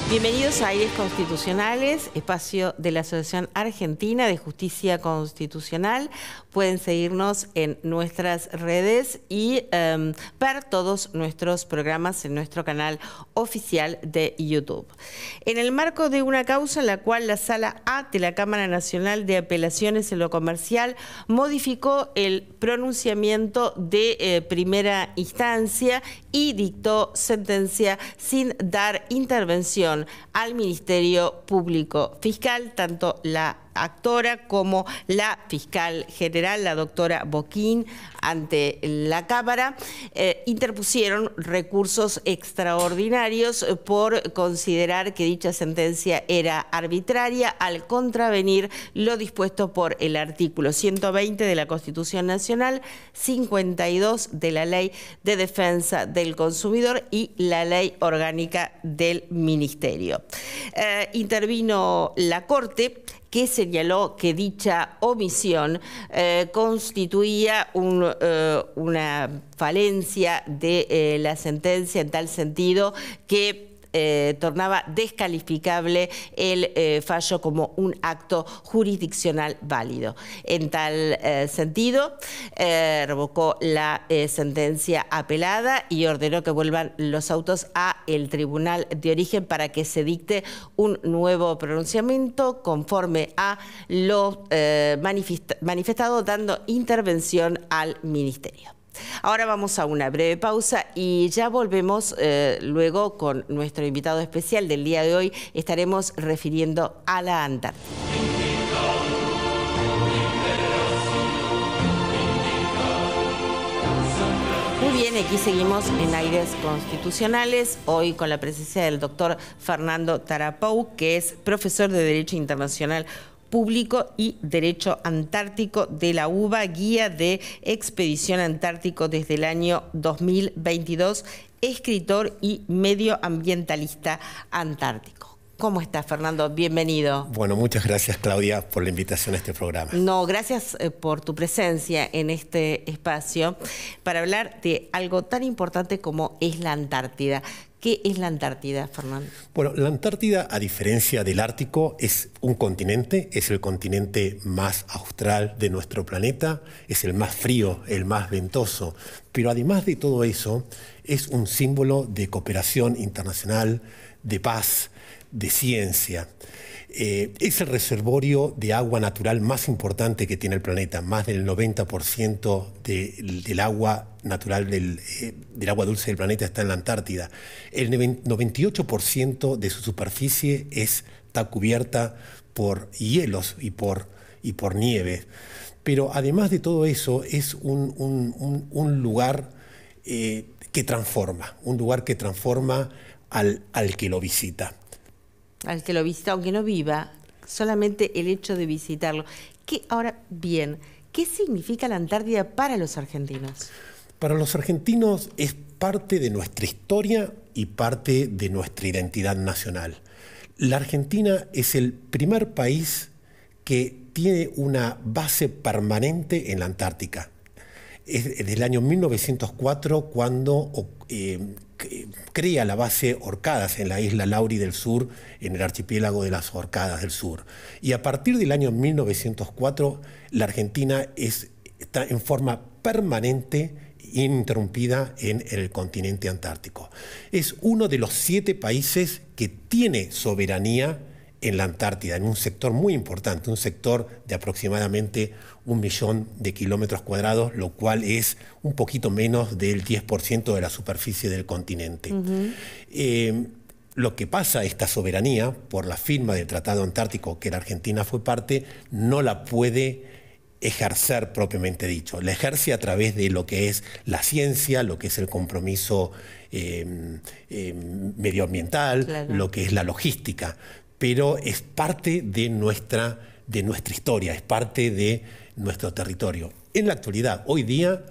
Bienvenidos a Aires Constitucionales, espacio de la Asociación Argentina de Justicia Constitucional. Pueden seguirnos en nuestras redes y ver todos nuestros programas en nuestro canal oficial de YouTube. En el marco de una causa en la cual la Sala A de la Cámara Nacional de Apelaciones en lo Comercial modificó el pronunciamiento de primera instancia y dictó sentencia sin dar intervención al Ministerio Público Fiscal, tanto la actora como la fiscal general, la doctora Boquín, ante la Cámara, interpusieron recursos extraordinarios por considerar que dicha sentencia era arbitraria al contravenir lo dispuesto por el artículo 120 de la Constitución Nacional, 52 de la Ley de Defensa del Consumidor y la Ley Orgánica del Ministerio. Intervino la Corte, que señaló que dicha omisión constituía una falencia de la sentencia en tal sentido que tornaba descalificable el fallo como un acto jurisdiccional válido. En tal sentido, revocó la sentencia apelada y ordenó que vuelvan los autos a el tribunal de origen para que se dicte un nuevo pronunciamiento conforme a lo manifestado, dando intervención al Ministerio. Ahora vamos a una breve pausa y ya volvemos luego con nuestro invitado especial del día de hoy. Estaremos refiriendo a la Antártida. Muy bien, aquí seguimos en Aires Constitucionales, hoy con la presencia del doctor Fernando Tarapow, que es profesor de Derecho Internacional Público y Derecho Antártico de la UBA, guía de expedición antártico desde el año 2022, escritor y medioambientalista antártico. ¿Cómo estás, Fernando? Bienvenido. Bueno, muchas gracias, Claudia, por la invitación a este programa. No, gracias por tu presencia en este espacio para hablar de algo tan importante como es la Antártida. ¿Qué es la Antártida, Fernando? Bueno, la Antártida, a diferencia del Ártico, es un continente, es el continente más austral de nuestro planeta, es el más frío, el más ventoso, pero además de todo eso, es un símbolo de cooperación internacional, de paz, de ciencia. Es el reservorio de agua natural más importante que tiene el planeta. Más del 90% del agua natural, del agua dulce del planeta está en la Antártida. El 98% de su superficie está cubierta por hielos y por nieve. Pero además de todo eso, es un lugar que transforma, al que lo visita. Al que lo visita, aunque no viva, solamente el hecho de visitarlo. Ahora bien, ¿qué significa la Antártida para los argentinos? Para los argentinos es parte de nuestra historia y parte de nuestra identidad nacional. La Argentina es el primer país que tiene una base permanente en la Antártica. Es desde el año 1904 cuando crea la base Orcadas en la isla Laurie del Sur, en el archipiélago de las Orcadas del Sur. Y a partir del año 1904, la Argentina está en forma permanente e ininterrumpida en el continente antártico. Es uno de los 7 países que tiene soberanía en la Antártida, en un sector muy importante, un sector de aproximadamente 1 millón de kilómetros cuadrados, lo cual es un poquito menos del 10% de la superficie del continente. Lo que pasa, esta soberanía, por la firma del Tratado Antártico, que la Argentina fue parte, no la puede ejercer propiamente dicho. La ejerce a través de lo que es la ciencia, lo que es el compromiso medioambiental, claro, lo que es la logística, pero es parte de nuestra historia, es parte de nuestro territorio. En la actualidad, hoy día,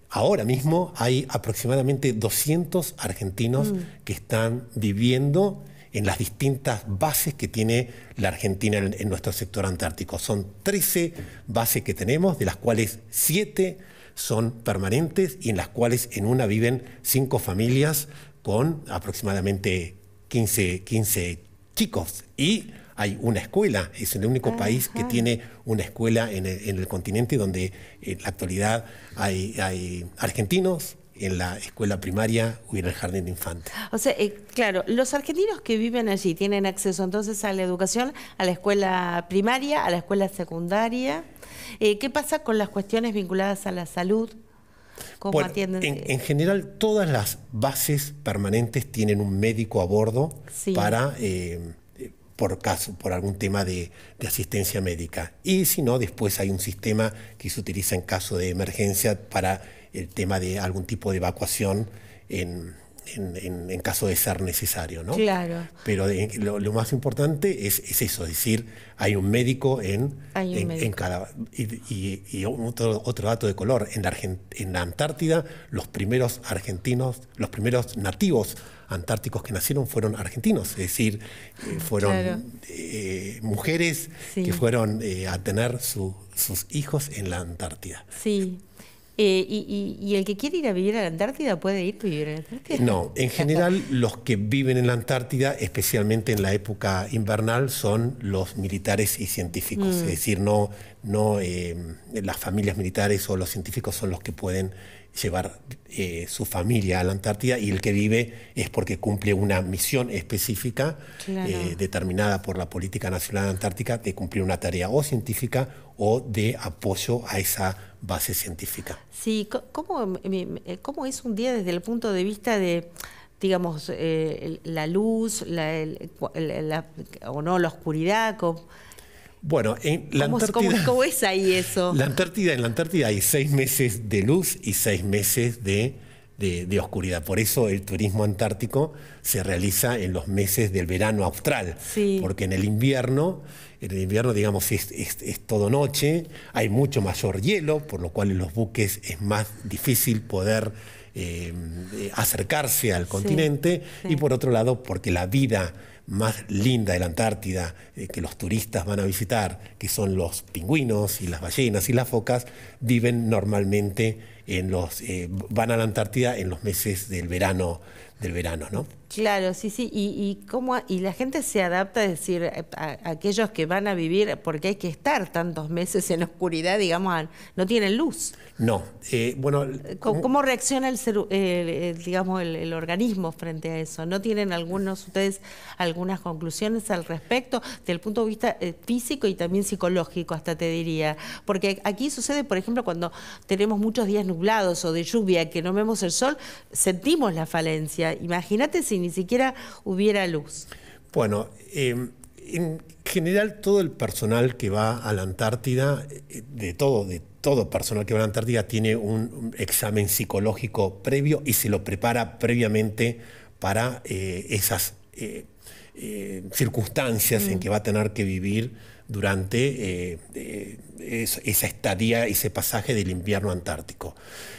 ahora mismo, hay aproximadamente 200 argentinos que están viviendo en las distintas bases que tiene la Argentina en nuestro sector antártico. Son 13 bases que tenemos, de las cuales 7 son permanentes y en las cuales en una viven 5 familias con aproximadamente 15 chicos. Y hay una escuela, es el único país que tiene una escuela en el continente donde en la actualidad hay argentinos en la escuela primaria o en el jardín de infantes. O sea, claro, los argentinos que viven allí tienen acceso entonces a la educación, a la escuela primaria, a la escuela secundaria. ¿Qué pasa con las cuestiones vinculadas a la salud? ¿Cómo atienden? En general, todas las bases permanentes tienen un médico a bordo para... por algún tema de asistencia médica. Y si no, después hay un sistema que se utiliza en caso de emergencia para el tema de algún tipo de evacuación en caso de ser necesario, ¿no? Claro. Pero lo más importante es eso, es decir, hay un médico en cada... Y otro dato de color, en la Antártida, los primeros nativos antárticos que nacieron fueron argentinos, es decir, fueron mujeres que fueron a tener sus hijos en la Antártida. Sí. ¿Y el que quiere ir a vivir a la Antártida puede ir a vivir en la Antártida? No, en general los que viven en la Antártida, especialmente en la época invernal, son los militares y científicos. Es decir, no las familias militares o los científicos son los que pueden llevar su familia a la Antártida, y el que vive es porque cumple una misión específica determinada por la Política Nacional Antártica de cumplir una tarea o científica o de apoyo a esa base científica. Sí, ¿cómo es un día desde el punto de vista de, digamos, la luz, o no, la oscuridad? Bueno, en la Antártida... ¿Cómo es ahí eso? En la Antártida hay 6 meses de luz y 6 meses de oscuridad. Por eso el turismo antártico se realiza en los meses del verano austral. Sí. Porque en el invierno, digamos, es todo noche, hay mucho mayor hielo, por lo cual en los buques es más difícil poder acercarse al continente. Y por otro lado, porque la vida más linda de la Antártida que los turistas van a visitar, que son los pingüinos y las ballenas y las focas, viven normalmente van a la Antártida en los meses del verano, ¿no? Claro, sí. Y la gente se adapta, es decir, a aquellos que van a vivir, porque hay que estar tantos meses en oscuridad, digamos, no tienen luz. No, bueno... ¿Cómo reacciona el organismo frente a eso? ¿No tienen ustedes algunas conclusiones al respecto, desde el punto de vista físico y también psicológico, hasta te diría? Porque aquí sucede, por ejemplo, cuando tenemos muchos días nublados o de lluvia, que no vemos el sol, sentimos la falencia. Imagínate si ni siquiera hubiera luz. Bueno, en general todo el personal que va a la Antártida, de todo personal que va a la Antártida tiene un examen psicológico previo y se lo prepara previamente para esas circunstancias en que va a tener que vivir durante esa estadía, ese pasaje del invierno antártico.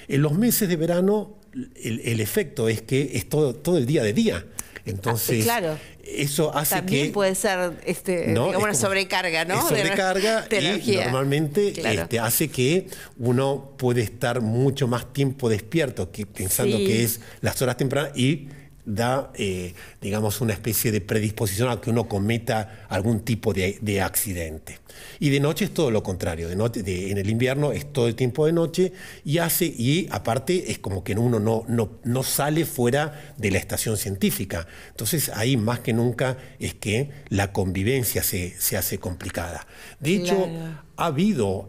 En los meses de verano el efecto es que es todo el día de día. Entonces, eso hace también que... puede ser una sobrecarga, ¿no? Es sobrecarga y normalmente hace que uno puede estar mucho más tiempo despierto, pensando que es las horas tempranas, y da, digamos, una especie de predisposición a que uno cometa algún tipo de accidente. Y de noche es todo lo contrario. En el invierno es todo el tiempo de noche y aparte es como que uno no sale fuera de la estación científica. Entonces ahí más que nunca es que la convivencia se hace complicada. De hecho, ha habido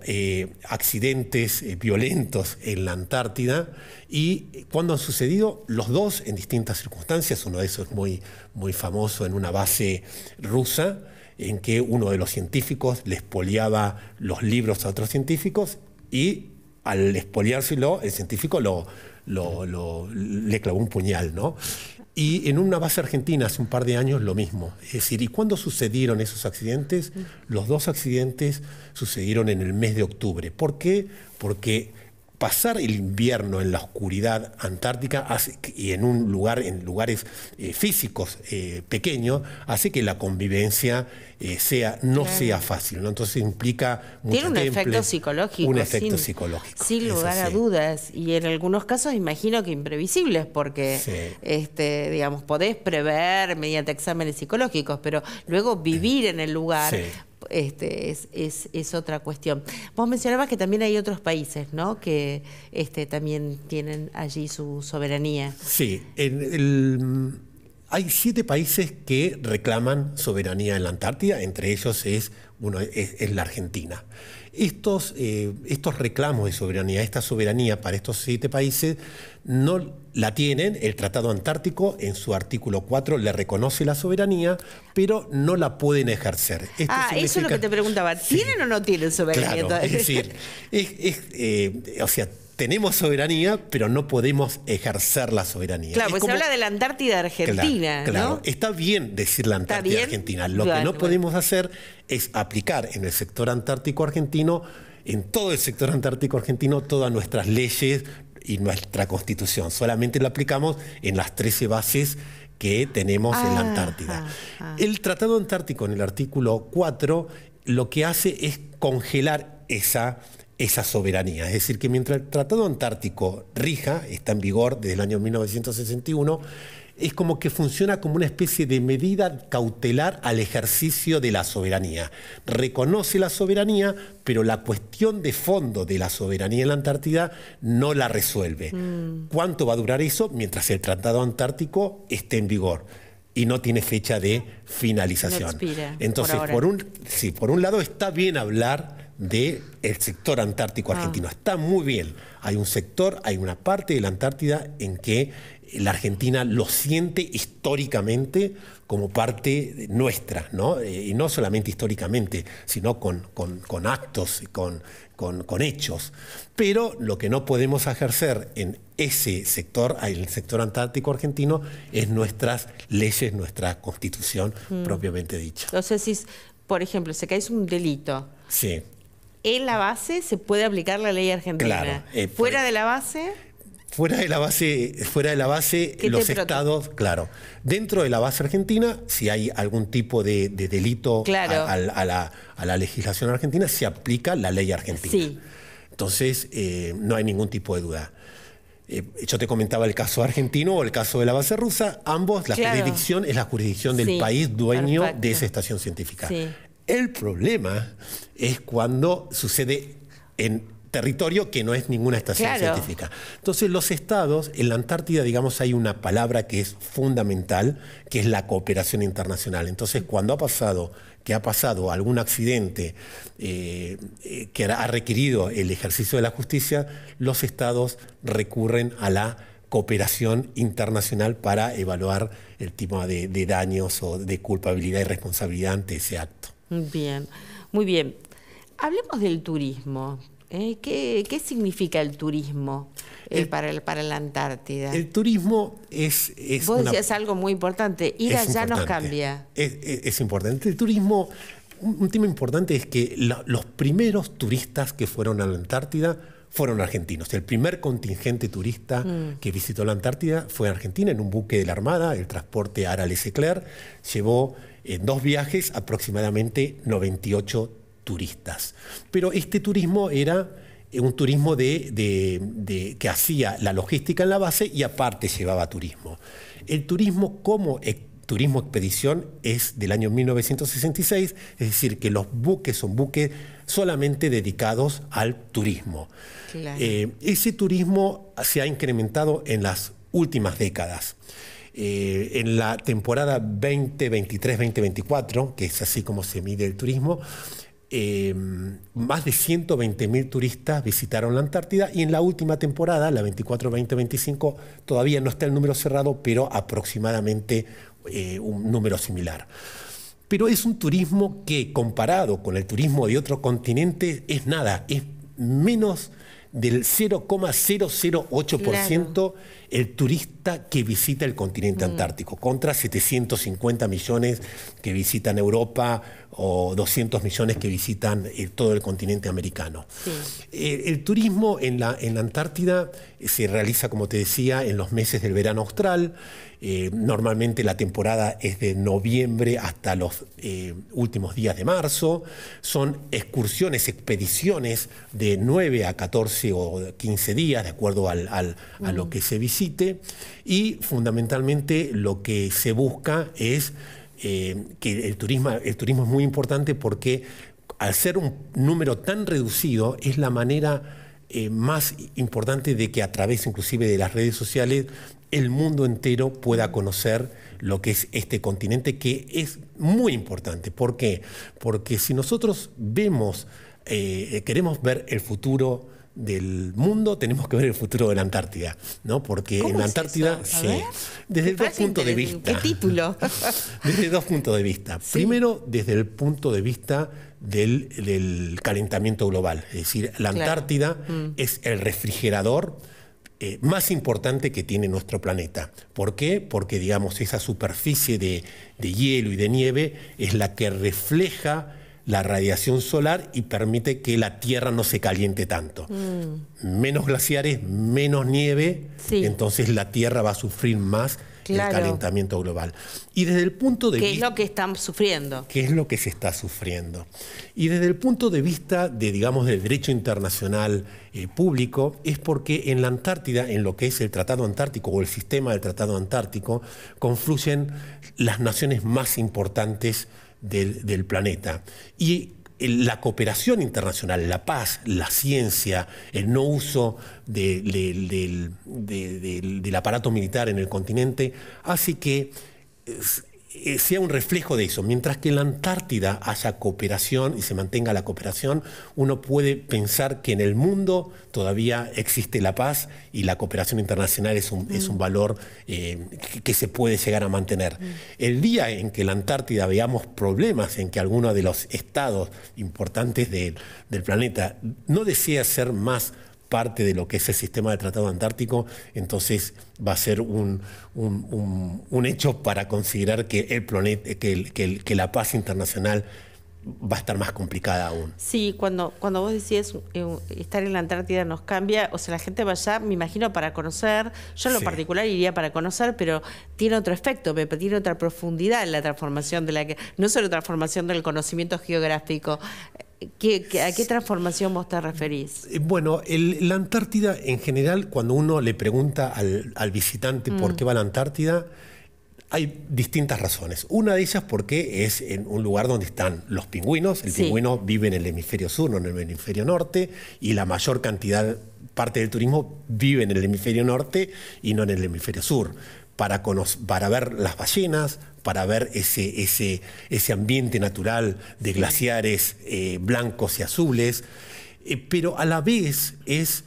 accidentes violentos en la Antártida, y cuando han sucedido, los dos en distintas circunstancias. Uno de esos es muy famoso en una base rusa, en que uno de los científicos le expoliaba los libros a otros científicos, y al expoliárselo, el científico le clavó un puñal, ¿no? Y en una base argentina hace un par de años lo mismo. Es decir, ¿y cuándo sucedieron esos accidentes? Los dos accidentes sucedieron en el mes de octubre. ¿Por qué? Porque pasar el invierno en la oscuridad antártica y en lugares físicos pequeños, hace que la convivencia no sea fácil, ¿no? Entonces implica mucho tiene un efecto psicológico. Un efecto psicológico. Sin lugar a dudas. Y en algunos casos imagino que imprevisibles, porque digamos, podés prever mediante exámenes psicológicos, pero luego vivir en el lugar. Es otra cuestión. Vos mencionabas que también hay otros países, ¿no?, que también tienen allí su soberanía. Sí, hay 7 países que reclaman soberanía en la Antártida, entre ellos es la Argentina. Estos reclamos de soberanía, esta soberanía para estos 7 países no la tienen. El Tratado Antártico en su artículo 4 le reconoce la soberanía, pero no la pueden ejercer. Eso es lo que te preguntaba. ¿Tienen o no tienen soberanía? Claro, es decir, o sea, tenemos soberanía, pero no podemos ejercer la soberanía. Claro, pues se habla de la Antártida Argentina, claro, ¿no? Está bien decir la Antártida Argentina. Lo que no podemos hacer es aplicar en el sector antártico argentino, en todo el sector antártico argentino, todas nuestras leyes y nuestra Constitución. Solamente lo aplicamos en las 13 bases que tenemos en la Antártida. El Tratado Antártico, en el artículo 4, lo que hace es congelar esa soberanía. Es decir, que mientras el Tratado Antártico rija, está en vigor desde el año 1961, es como que funciona como una especie de medida cautelar al ejercicio de la soberanía. Reconoce la soberanía, pero la cuestión de fondo de la soberanía en la Antártida no la resuelve. ¿Cuánto va a durar eso? Mientras el Tratado Antártico esté en vigor y no tiene fecha de finalización. No expira, entonces, por un lado está bien hablar del sector antártico argentino. Está muy bien. Hay un sector, hay una parte de la Antártida en que la Argentina lo siente históricamente como parte nuestra, ¿no? Y no solamente históricamente, sino con actos, con hechos. Pero lo que no podemos ejercer en ese sector, en el sector antártico argentino, es nuestras leyes, nuestra Constitución propiamente dicha. Entonces, si, por ejemplo, se cae un delito. Sí. ¿En la base se puede aplicar la ley argentina? Claro. ¿Fuera de la base? Fuera de la base, los estados, claro. Dentro de la base argentina, si hay algún tipo de delito a la legislación argentina, se aplica la ley argentina. Sí. Entonces, no hay ningún tipo de duda. Yo te comentaba el caso argentino o el caso de la base rusa. Ambos, la jurisdicción es la jurisdicción del país dueño de esa estación científica. Sí. El problema es cuando sucede en territorio que no es ninguna estación científica. Entonces los estados, en la Antártida, digamos, hay una palabra que es fundamental, que es la cooperación internacional. Entonces cuando ha pasado algún accidente que ha requerido el ejercicio de la justicia, los estados recurren a la cooperación internacional para evaluar el tipo de daños o de culpabilidad y responsabilidad ante ese acto. Bien, muy bien. Hablemos del turismo. ¿Qué significa el turismo para la Antártida? El turismo es Vos decías algo muy importante, ir allá nos cambia. Es importante. El turismo, un tema importante es que los primeros turistas que fueron a la Antártida fueron argentinos. El primer contingente turista que visitó la Antártida fue Argentina, en un buque de la Armada, el transporte Ara Leclerc, llevó en 2 viajes aproximadamente 98 turistas. Pero este turismo era un turismo que hacía la logística en la base y aparte llevaba turismo. El turismo como turismo expedición es del año 1966, es decir, que los buques son buques solamente dedicados al turismo. Claro. Ese turismo se ha incrementado en las últimas décadas. En la temporada 2023-2024, que es así como se mide el turismo, más de 120.000 turistas visitaron la Antártida, y en la última temporada, la 24-2025, todavía no está el número cerrado, pero aproximadamente un número similar. Pero es un turismo que, comparado con el turismo de otros continentes, es nada, es menos del 0,008% el turista que visita el continente antártico, contra 750 millones que visitan Europa o 200 millones que visitan todo el continente americano. Sí. El turismo en la Antártida se realiza, como te decía, en los meses del verano austral. Normalmente la temporada es de noviembre hasta los últimos días de marzo. Son excursiones, expediciones de 9 a 14 o 15 días, de acuerdo a lo que se visite. Y fundamentalmente lo que se busca es que el turismo es muy importante porque al ser un número tan reducido es la manera más importante de que a través inclusive de las redes sociales el mundo entero pueda conocer lo que es este continente, que es muy importante. ¿Por qué? Porque si nosotros queremos ver el futuro del mundo, tenemos que ver el futuro de la Antártida, ¿no? Porque en la Antártida, sí, desde dos puntos de vista. ¿Qué título? Desde dos puntos de vista. Sí. Primero, desde el punto de vista del calentamiento global. Es decir, la Antártida es el refrigerador más importante que tiene nuestro planeta. ¿Por qué? Porque, digamos, esa superficie de hielo y de nieve es la que refleja la radiación solar y permite que la Tierra no se caliente tanto. Menos glaciares, menos nieve, entonces la Tierra va a sufrir más el calentamiento global. Y desde el punto de vista... ¿Qué es lo que estamos sufriendo? ¿Qué es lo que se está sufriendo? Y desde el punto de vista digamos, del derecho internacional público, es porque en la Antártida, en lo que es el Tratado Antártico o el sistema del Tratado Antártico, confluyen las naciones más importantes del planeta. Y la cooperación internacional, la paz, la ciencia, el no uso del aparato militar en el continente, hace que sea un reflejo de eso. Mientras que en la Antártida haya cooperación y se mantenga la cooperación, uno puede pensar que en el mundo todavía existe la paz y la cooperación internacional es un valor que se puede llegar a mantener. El día en que en la Antártida veamos problemas, en que alguno de los estados importantes del planeta no desea ser más parte de lo que es el sistema del Tratado Antártico, entonces va a ser un hecho para considerar que el planeta, que la paz internacional va a estar más complicada aún. Sí, cuando vos decís estar en la Antártida nos cambia, o sea, la gente va allá, me imagino, para conocer. Yo en lo particular iría para conocer, pero tiene otro efecto, tiene otra profundidad en la transformación no solo transformación del conocimiento geográfico. ¿A qué transformación vos te referís? Bueno, la Antártida en general, cuando uno le pregunta al visitante por qué va a la Antártida, hay distintas razones. Una de ellas porque es en un lugar donde están los pingüinos. El pingüino vive en el hemisferio sur, no en el hemisferio norte, y la mayor parte del turismo vive en el hemisferio norte y no en el hemisferio sur. Para ver las ballenas, para ver ese ambiente natural de glaciares blancos y azules, pero a la vez es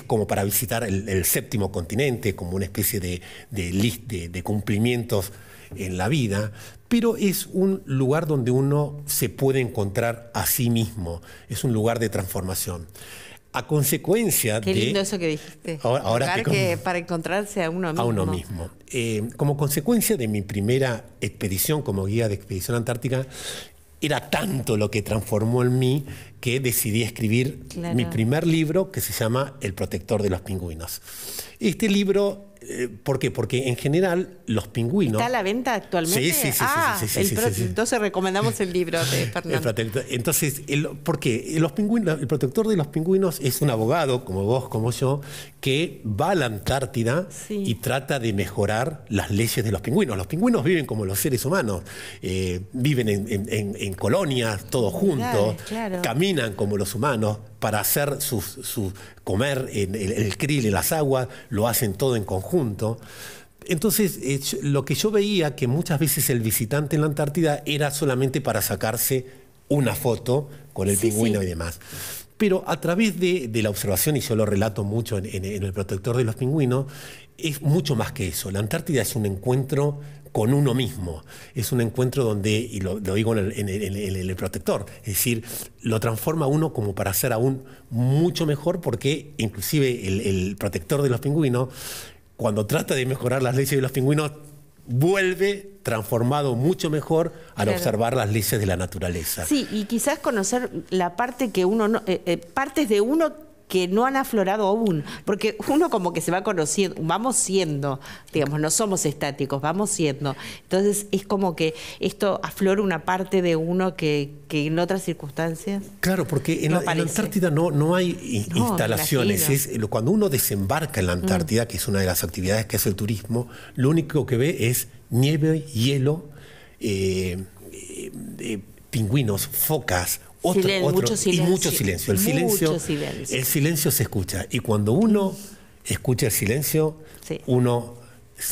como para visitar el séptimo continente, como una especie de cumplimientos en la vida, pero es un lugar donde uno se puede encontrar a sí mismo, es un lugar de transformación. A consecuencia Qué lindo eso que dijiste. Ahora para encontrarse a uno mismo. A uno mismo. Como consecuencia de mi primera expedición como guía de expedición antártica, era tanto lo que transformó en mí que decidí escribir mi primer libro, que se llama El protector de los pingüinos. Este libro... ¿Por qué? Porque en general los pingüinos... ¿Está a la venta actualmente? Sí. Entonces recomendamos el libro de Fernando. Entonces, ¿por qué? El protector de los pingüinos es un abogado, como vos, como yo, que va a la Antártida y trata de mejorar las leyes de los pingüinos. Los pingüinos viven como los seres humanos, viven en colonias, todos juntos, caminan como los humanos, para hacer comer el krill en las aguas, lo hacen todo en conjunto. Entonces, lo que yo veía que muchas veces el visitante en la Antártida era solamente para sacarse una foto con el pingüino y demás. Pero a través de la observación, y yo lo relato mucho en El protector de los pingüinos, es mucho más que eso. La Antártida es un encuentro con uno mismo. Es un encuentro donde, y lo digo en el protector, es decir, lo transforma a uno como para ser aún mucho mejor, porque inclusive el protector de los pingüinos, cuando trata de mejorar las leyes de los pingüinos, vuelve transformado mucho mejor al observar las leyes de la naturaleza. Sí, y quizás conocer la parte que uno no, partes de uno que no han aflorado aún, porque uno como que se va conociendo, vamos siendo, digamos, no somos estáticos, vamos siendo. Entonces es como que esto aflora una parte de uno que en otras circunstancias. Claro, porque en la Antártida no hay instalaciones. Cuando uno desembarca en la Antártida, que es una de las actividades que hace el turismo, lo único que ve es nieve, hielo, pingüinos, focas, mucho silencio. Y mucho silencio. El silencio se escucha. Y cuando uno escucha el silencio, uno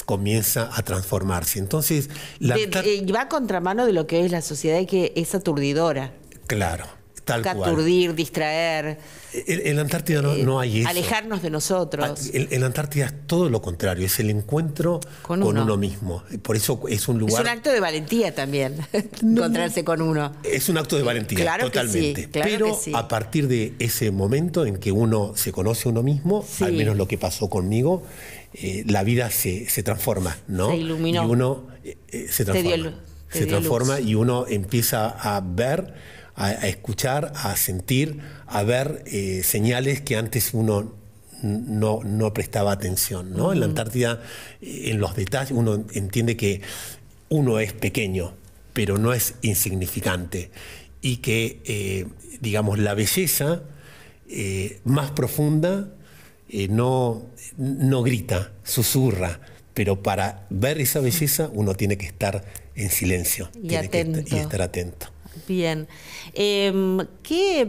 comienza a transformarse. Entonces, va a contramano de lo que es la sociedad, y que es aturdidora. Claro. Tal cual. Aturdir, distraer. En la Antártida no hay eso. Alejarnos de nosotros. En la Antártida es todo lo contrario, es el encuentro con uno mismo. Por eso es un lugar... Es un acto de valentía también, encontrarse con uno. Es un acto de valentía, claro, totalmente. Sí, claro. Pero a partir de ese momento en que uno se conoce a uno mismo, al menos lo que pasó conmigo, la vida se transforma, ¿no? Se iluminó. Y uno se transforma y uno empieza a ver, a escuchar, a sentir, a ver señales que antes uno no prestaba atención, ¿no? En la Antártida, en los detalles, uno entiende que uno es pequeño, pero no es insignificante, y que, digamos, la belleza más profunda no grita, susurra, pero para ver esa belleza uno tiene que estar en silencio y estar atento. Bien. ¿Qué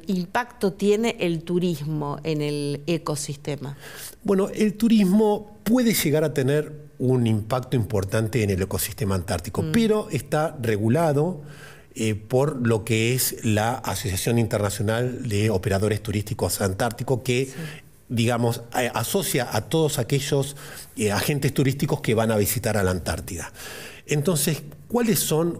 impacto tiene el turismo en el ecosistema? Bueno, el turismo puede llegar a tener un impacto importante en el ecosistema antártico, pero está regulado por lo que es la Asociación Internacional de Operadores Turísticos Antárticos, que digamos, asocia a todos aquellos agentes turísticos que van a visitar a la Antártida. Entonces,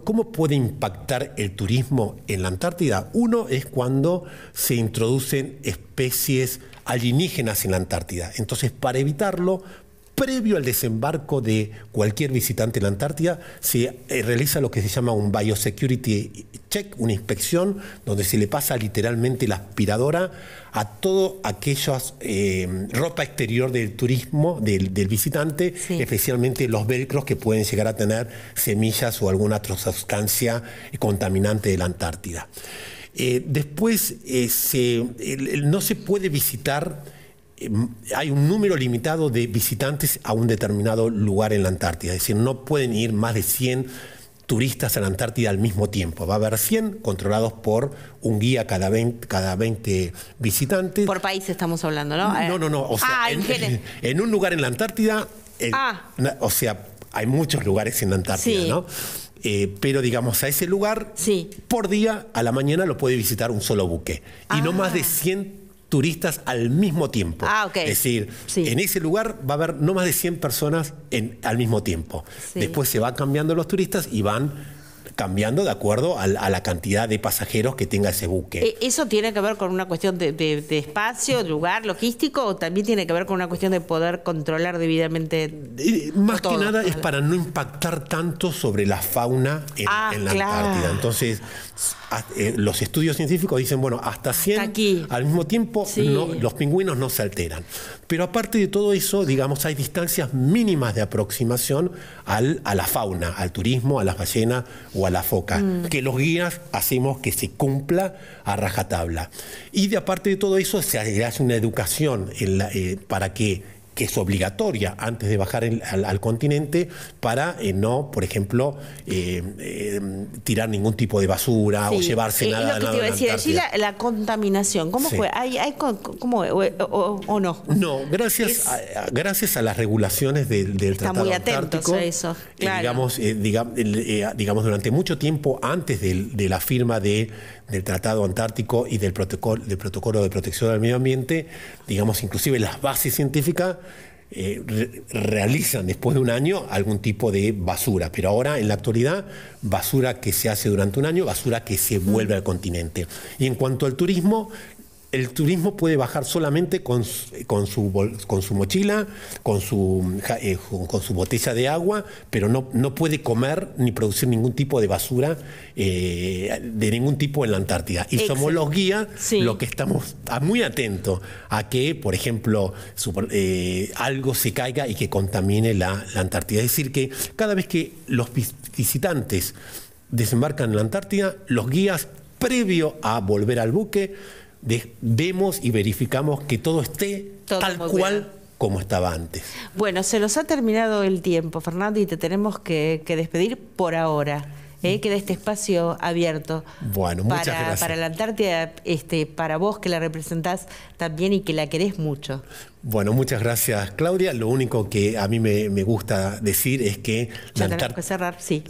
¿cómo puede impactar el turismo en la Antártida? Uno es cuando se introducen especies alienígenas en la Antártida. Entonces, para evitarlo, previo al desembarco de cualquier visitante en la Antártida, se realiza lo que se llama un biosecurity check, una inspección donde se le pasa literalmente la aspiradora a todo aquella ropa exterior del turismo, del visitante, especialmente los velcros que pueden llegar a tener semillas o alguna otra sustancia contaminante de la Antártida. Después no se puede visitar. Hay un número limitado de visitantes a un determinado lugar en la Antártida, es decir, no pueden ir más de 100 turistas a la Antártida al mismo tiempo. Va a haber 100 controlados por un guía cada 20 visitantes. Por país estamos hablando, ¿no? No. O sea, en un lugar en la Antártida, o sea, hay muchos lugares en la Antártida, ¿no? Pero digamos, a ese lugar, por día, a la mañana lo puede visitar un solo buque. Y no más de 100 turistas al mismo tiempo. Es decir, en ese lugar va a haber no más de 100 personas al mismo tiempo. Después se van cambiando los turistas y van cambiando de acuerdo a la cantidad de pasajeros que tenga ese buque. ¿Eso tiene que ver con una cuestión de espacio, de lugar, logístico, o también tiene que ver con una cuestión de poder controlar debidamente? Más que nada es para no impactar tanto sobre la fauna en la Antártida. Entonces, los estudios científicos dicen, bueno, hasta 100 al mismo tiempo los pingüinos no se alteran. Pero aparte de todo eso, digamos, hay distancias mínimas de aproximación a la fauna, al turismo, a las ballenas o a la foca, que los guías hacemos que se cumpla a rajatabla. Y de aparte de todo eso, se hace una educación para que es obligatoria antes de bajar al continente, para no, por ejemplo, tirar ningún tipo de basura o llevarse nada. Es lo que te iba a decir, allí la contaminación, ¿cómo fue? ¿Cómo, o no? No, gracias a las regulaciones del Tratado Antártico. A eso, claro. Digamos, durante mucho tiempo antes de la firma del Tratado Antártico y del Protocolo de Protección del Medio Ambiente, digamos, inclusive las bases científicas realizan después de un año algún tipo de basura, pero ahora en la actualidad basura que se hace durante un año, basura que se vuelve al continente. Y en cuanto al turismo, el turismo puede bajar solamente con su mochila, con su botella de agua, pero no puede comer ni producir ningún tipo de basura de ningún tipo en la Antártida. Y Excelente. somos los guías Sí. los que estamos muy atentos a que, por ejemplo, algo se caiga y que contamine la Antártida. Es decir, que cada vez que los visitantes desembarcan en la Antártida, los guías, previo a volver al buque, vemos y verificamos que todo esté tal cual como estaba antes. Bueno, se nos ha terminado el tiempo, Fernando, y te tenemos que despedir por ahora. Queda este espacio abierto. Bueno, muchas gracias. Para la Antártida, para vos que la representás también y que la querés mucho. Bueno, muchas gracias, Claudia. Lo único que a mí me gusta decir es que la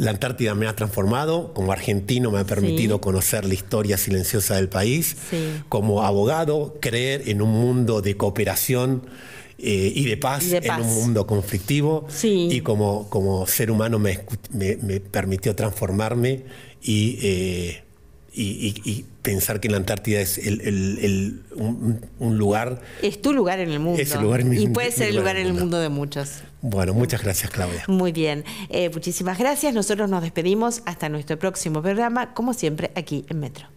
Antártida me ha transformado. Como argentino me ha permitido conocer la historia silenciosa del país. Sí. Como abogado, creer en un mundo de cooperación y de paz en un mundo conflictivo. Sí. Y como ser humano me permitió transformarme y pensar que la Antártida es un lugar... Es tu lugar en el mundo. Es el lugar y puede ser el lugar en el mundo de muchos. Bueno, muchas gracias, Claudia. Muy bien. Muchísimas gracias. Nosotros nos despedimos hasta nuestro próximo programa, como siempre, aquí en Metro.